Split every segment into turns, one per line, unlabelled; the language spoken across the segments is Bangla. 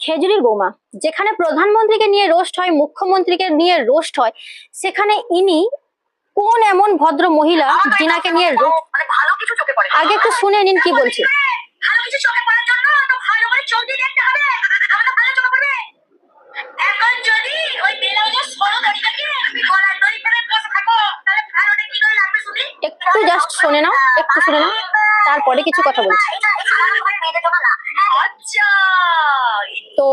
খেজুরির বৌমা, যেখানে প্রধানমন্ত্রীকে নিয়ে রোস্ট হয়, মুখ্যমন্ত্রীকে নিয়ে রোস্ট হয়, সেখানে ইনি কোন এমন ভদ্র মহিলা যিনাকে নিয়ে আগে একটু শুনে নিন কি বলছে। একটু জাস্ট শুনে নাও, একটু শুনে নাও, তারপরে কিছু কথা বলছি। তো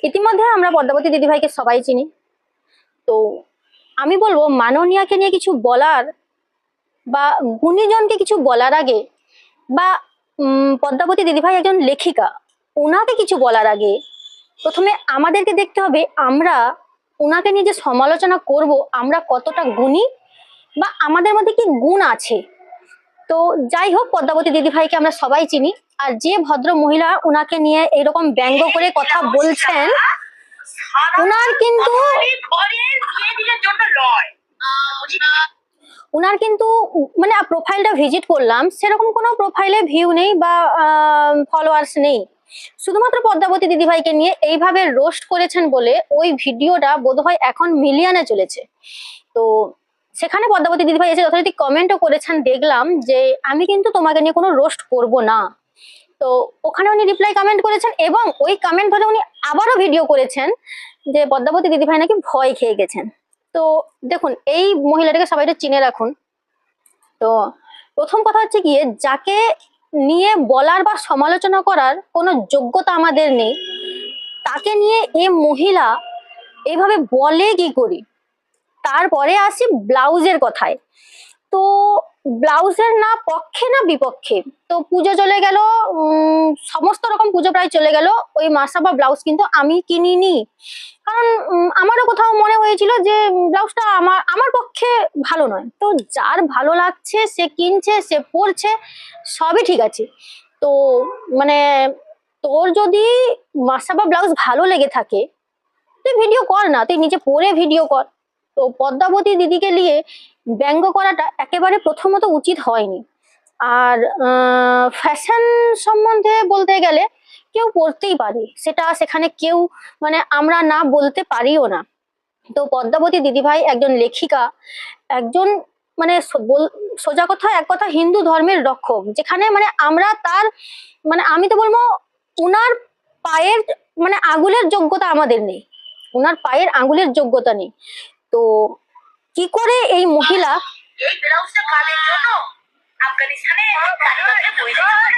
ইতিমধ্যে আমরা পদ্মাবতী দিদিভাইকে সবাই চিনি। তো আমি বলবো মাননীয়াকে নিয়ে কিছু বলার বা গুণীজনকে কিছু বলার আগে, বা পদ্মাবতী দিদিভাই একজন লেখিকা, ওনাকে কিছু বলার আগে প্রথমে আমাদেরকে দেখতে হবে আমরা ওনাকে নিয়ে যে সমালোচনা করব আমরা কতটা গুণী বা আমাদের মধ্যে কি গুণ আছে। তো যাই হোক, পদ্মাবতী দিদিভাইকে আমরা সবাই চিনি, আর যে ভদ্র মহিলা ওনাকে নিয়ে এরকম ব্যঙ্গ করে কথা বলছেন, ওনার কিন্তু মানে প্রোফাইলটা ভিজিট করলাম, সেরকম কোনো প্রোফাইলে ভিউ নেই বা ফলোয়ার্স নেই। শুধুমাত্র পদ্মাবতী দিদিভাইকে নিয়ে এইভাবে রোস্ট করেছেন বলে ওই ভিডিওটা বোধহয় এখন মিলিয়নে চলেছে। তো সেখানে পদ্মাবতী দিদিভাই এসে যথারীতি কমেন্টও করেছেন, দেখলাম যে আমি কিন্তু তোমাকে নিয়ে কোনো রোস্ট করব না। তো ওখানে উনি রিপ্লাই কমেন্ট করেছেন এবং ওই কমেন্ট ধরে উনি আবারও ভিডিও করেছেন যে পদ্মাবতী দিদিভাই নাকি ভয় খেয়ে গেছেন। তো দেখুন, এই মহিলাটাকে সবাই একটু চিনে রাখুন। তো প্রথম কথা হচ্ছে গিয়ে, যাকে নিয়ে বলার বা সমালোচনা করার কোনো যোগ্যতা আমাদের নেই, তাকে নিয়ে এ মহিলা এইভাবে বলে কি করি। তারপরে আসি ব্লাউজের কথায়। তো ব্লাউজের না পক্ষে না বিপক্ষে। তো পুজো চলে গেল, সমস্ত রকম পুজো প্রায় চলে গেল, ওই মাসাবা ব্লাউজ কিন্তু আমি কিনিনি, কারণ আমারও কোথাও মনে হয়েছিল যে ব্লাউজটা আমার পক্ষে ভালো নয়। তো যার ভালো লাগছে সে কিনছে, সে পরছে, সবই ঠিক আছে। তো মানে তোর যদি মাসাবা ব্লাউজ ভালো লেগে থাকে তুই ভিডিও কর না, তুই নিজে পরে ভিডিও কর। তো পদ্মাবতী দিদিকে নিয়ে ব্যঙ্গ করাটা একেবারে প্রথমত উচিত হয়নি। আর ফ্যাশন সম্বন্ধে বলতে গেলে কেউ পড়তেই পারে, সেটা সেখানে কেউ মানে আমরা না বলতে পারিও না। তো পদ্মাবতী দিদিভাই একজন লেখিকা, একজন মানে সোজা কথা এক কথা হিন্দু ধর্মের রক্ষক, যেখানে মানে আমরা তার মানে আমি তো বলবো উনার পায়ের মানে আঙুলের যোগ্যতা আমাদের নেই, উনার পায়ের আঙুলের যোগ্যতা নেই। তো কি করে এই মহিলা এই ব্লাউজটা কাদের জন্য আফগানিস্তানে কারিগরকে বই দিতে পারে?